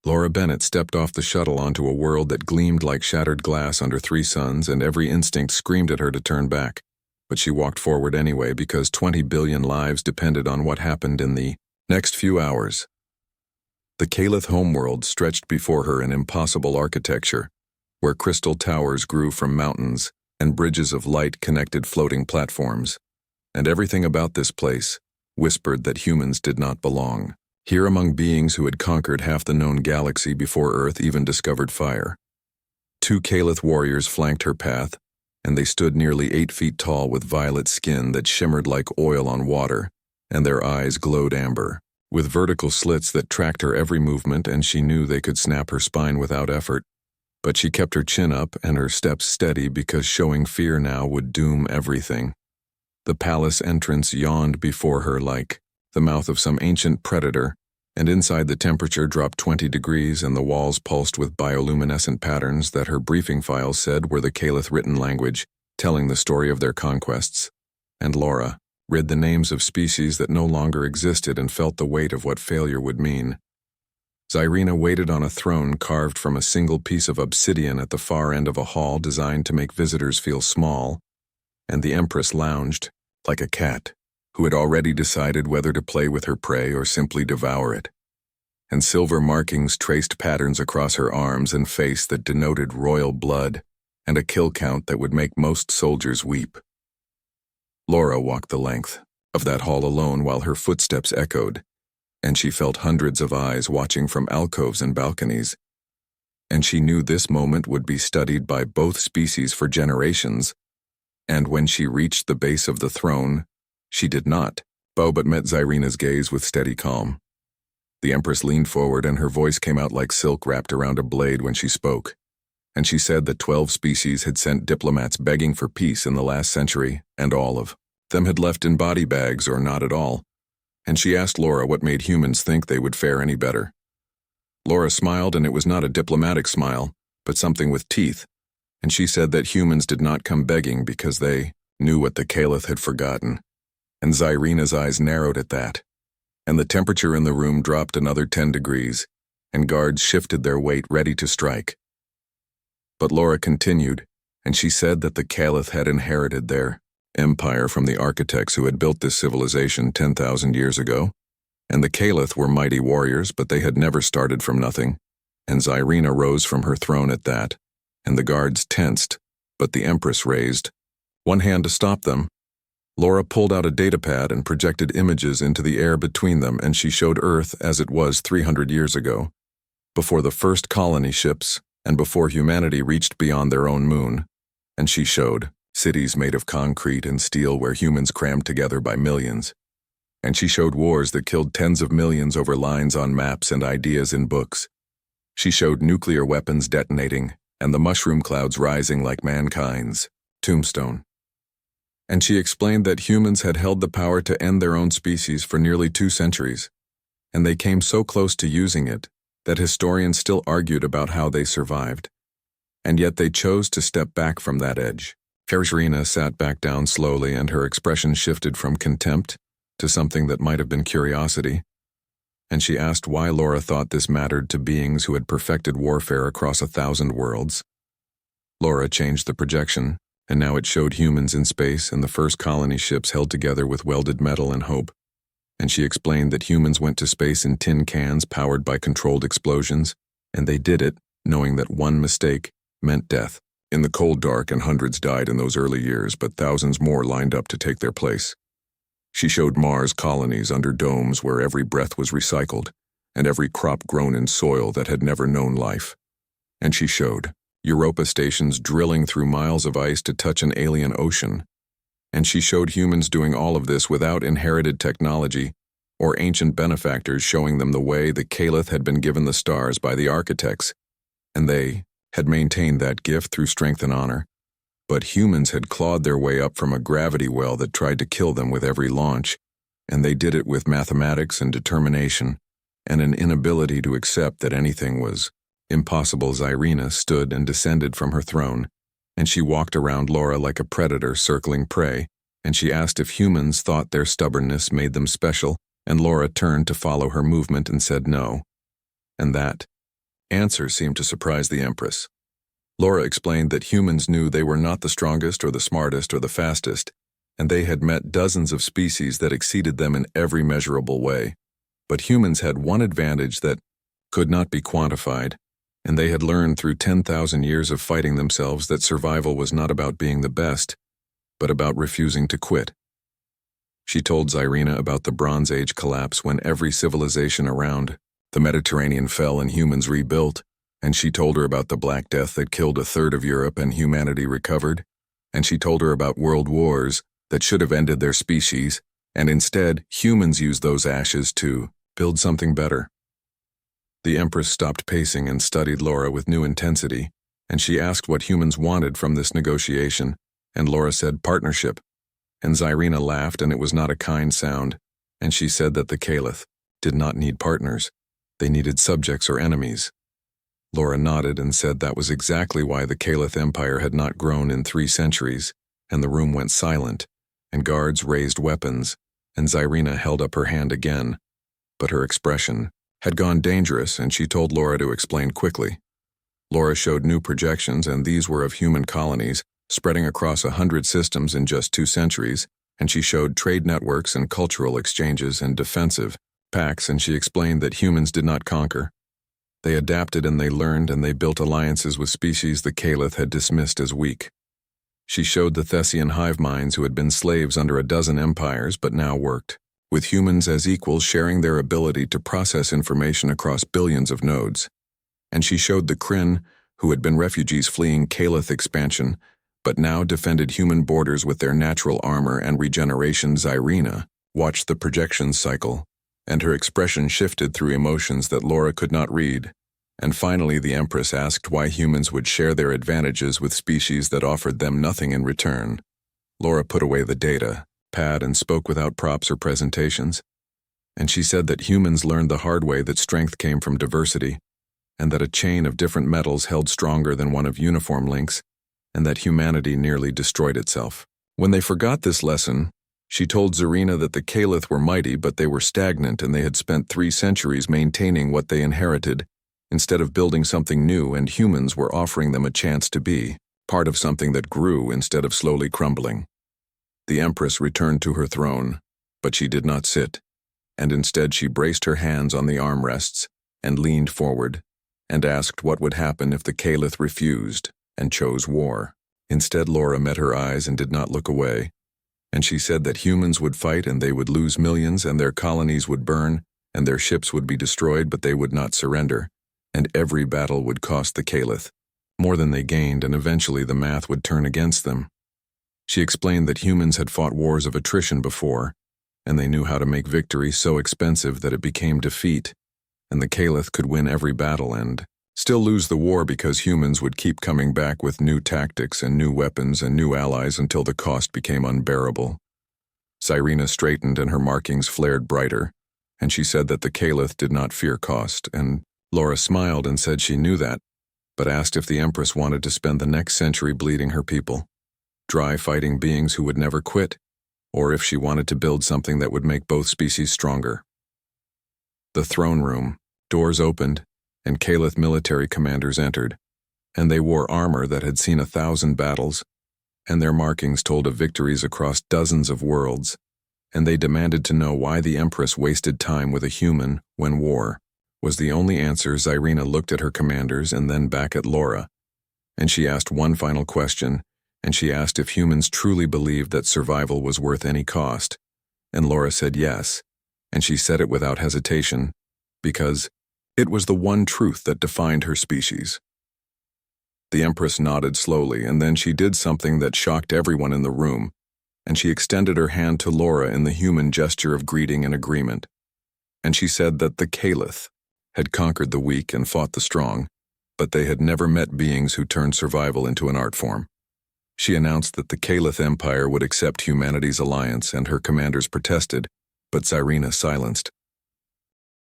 Laura Bennett stepped off the shuttle onto a world that gleamed like shattered glass under three suns, and every instinct screamed at her to turn back. But she walked forward anyway because 20 billion lives depended on what happened in the next few hours. The Calith homeworld stretched before her in impossible architecture, where crystal towers grew from mountains and bridges of light connected floating platforms. And everything about this place whispered that humans did not belong. Here among beings who had conquered half the known galaxy before Earth even discovered fire. 2 Calith warriors flanked her path, and they stood nearly 8 feet tall with violet skin that shimmered like oil on water, and their eyes glowed amber, with vertical slits that tracked her every movement, and she knew they could snap her spine without effort. But she kept her chin up and her steps steady because showing fear now would doom everything. The palace entrance yawned before her like the mouth of some ancient predator, and inside the temperature dropped 20 degrees and the walls pulsed with bioluminescent patterns that her briefing files said were the Calith written language, telling the story of their conquests. And Laura read the names of species that no longer existed and felt the weight of what failure would mean. Zyrina waited on a throne carved from a single piece of obsidian at the far end of a hall designed to make visitors feel small, and the Empress lounged, like a cat, who had already decided whether to play with her prey or simply devour it. And silver markings traced patterns across her arms and face that denoted royal blood, and a kill count that would make most soldiers weep. Laura walked the length of that hall alone while her footsteps echoed, and she felt hundreds of eyes watching from alcoves and balconies. And she knew this moment would be studied by both species for generations, and when she reached the base of the throne, she did not bow but met Zyrina's gaze with steady calm. The Empress leaned forward and her voice came out like silk wrapped around a blade when she spoke, and she said that 12 species had sent diplomats begging for peace in the last century, and all of them had left in body bags or not at all, and she asked Laura what made humans think they would fare any better. Laura smiled, and it was not a diplomatic smile, but something with teeth, and she said that humans did not come begging because they knew what the Calith had forgotten. And Zyrina's eyes narrowed at that, and the temperature in the room dropped another 10 degrees, and guards shifted their weight ready to strike. But Laura continued, and she said that the Calith had inherited their empire from the architects who had built this civilization 10,000 years ago, and the Calith were mighty warriors, but they had never started from nothing, and Zyrina rose from her throne at that, and the guards tensed, but the Empress raised one hand to stop them. Laura pulled out a datapad and projected images into the air between them, and she showed Earth as it was 300 years ago, before the first colony ships and before humanity reached beyond their own moon. And she showed cities made of concrete and steel where humans crammed together by millions. And she showed wars that killed tens of millions over lines on maps and ideas in books. She showed nuclear weapons detonating and the mushroom clouds rising like mankind's tombstone. And she explained that humans had held the power to end their own species for nearly 2 centuries, and they came so close to using it that historians still argued about how they survived. And yet they chose to step back from that edge. Zyrina sat back down slowly, and her expression shifted from contempt to something that might have been curiosity. And she asked why Laura thought this mattered to beings who had perfected warfare across 1,000 worlds. Laura changed the projection, and now it showed humans in space and the first colony ships held together with welded metal and hope. And she explained that humans went to space in tin cans powered by controlled explosions, and they did it knowing that one mistake meant death. In the cold dark, and hundreds died in those early years, but thousands more lined up to take their place. She showed Mars colonies under domes where every breath was recycled, and every crop grown in soil that had never known life. And she showed Europa stations drilling through miles of ice to touch an alien ocean. And she showed humans doing all of this without inherited technology or ancient benefactors showing them the way. The Calith had been given the stars by the architects, and they had maintained that gift through strength and honor. But humans had clawed their way up from a gravity well that tried to kill them with every launch, and they did it with mathematics and determination, and an inability to accept that anything was impossible. Zyrina stood and descended from her throne, and she walked around Laura like a predator circling prey, and she asked if humans thought their stubbornness made them special, and Laura turned to follow her movement and said no. And that answer seemed to surprise the Empress. Laura explained that humans knew they were not the strongest or the smartest or the fastest, and they had met dozens of species that exceeded them in every measurable way. But humans had one advantage that could not be quantified, and they had learned through 10,000 years of fighting themselves that survival was not about being the best, but about refusing to quit. She told Xyrina about the Bronze Age collapse when every civilization around the Mediterranean fell and humans rebuilt, and she told her about the Black Death that killed a third of Europe and humanity recovered, and she told her about world wars that should have ended their species, and instead humans used those ashes to build something better. The Empress stopped pacing and studied Laura with new intensity, and she asked what humans wanted from this negotiation, and Laura said partnership. And Xyrina laughed, and it was not a kind sound, and she said that the Caliph did not need partners. They needed subjects or enemies. Laura nodded and said that was exactly why the Caliph Empire had not grown in 3 centuries, and the room went silent, and guards raised weapons, and Xyrina held up her hand again. But her expression had gone dangerous, and she told Laura to explain quickly. Laura showed new projections, and these were of human colonies spreading across 100 systems in just 2 centuries, and she showed trade networks and cultural exchanges and defensive pacts, and she explained that humans did not conquer. They adapted and they learned, and they built alliances with species the Caliph had dismissed as weak. She showed the Thessian hive minds who had been slaves under a dozen empires but now worked, with humans as equals sharing their ability to process information across billions of nodes. And she showed the Kryn, who had been refugees fleeing Caliph expansion, but now defended human borders with their natural armor and regeneration. Xyrina watched the projection cycle, and her expression shifted through emotions that Laura could not read. And finally the Empress asked why humans would share their advantages with species that offered them nothing in return. Laura put away the data pad and spoke without props or presentations, and she said that humans learned the hard way that strength came from diversity, and that a chain of different metals held stronger than one of uniform links, and that humanity nearly destroyed itself. When they forgot this lesson, she told Xyrina that the Caliph were mighty, but they were stagnant, and they had spent 3 centuries maintaining what they inherited, instead of building something new, and humans were offering them a chance to be part of something that grew instead of slowly crumbling. The Empress returned to her throne, but she did not sit, and instead she braced her hands on the armrests and leaned forward, and asked what would happen if the Caliph refused and chose war. Instead, Laura met her eyes and did not look away, and she said that humans would fight and they would lose millions, and their colonies would burn, and their ships would be destroyed, but they would not surrender, and every battle would cost the Caliph more than they gained, and eventually the math would turn against them. She explained that humans had fought wars of attrition before, and they knew how to make victory so expensive that it became defeat, and the Caliph could win every battle and still lose the war because humans would keep coming back with new tactics and new weapons and new allies until the cost became unbearable. Xyrina straightened and her markings flared brighter, and she said that the Caliph did not fear cost, and Laura smiled and said she knew that, but asked if the Empress wanted to spend the next century bleeding her people, dry fighting beings who would never quit, or if she wanted to build something that would make both species stronger. The throne room, doors opened, and Caliph military commanders entered, and they wore armor that had seen 1,000 battles, and their markings told of victories across dozens of worlds, and they demanded to know why the Empress wasted time with a human when war was the only answer. Xyrina looked at her commanders and then back at Laura, and she asked one final question, and she asked if humans truly believed that survival was worth any cost, and Laura said yes, and she said it without hesitation, because it was the one truth that defined her species. The Empress nodded slowly, and then she did something that shocked everyone in the room, and she extended her hand to Laura in the human gesture of greeting and agreement, and she said that the Caliph had conquered the weak and fought the strong, but they had never met beings who turned survival into an art form. She announced that the Caliph Empire would accept humanity's alliance, and her commanders protested, but Xyrina silenced.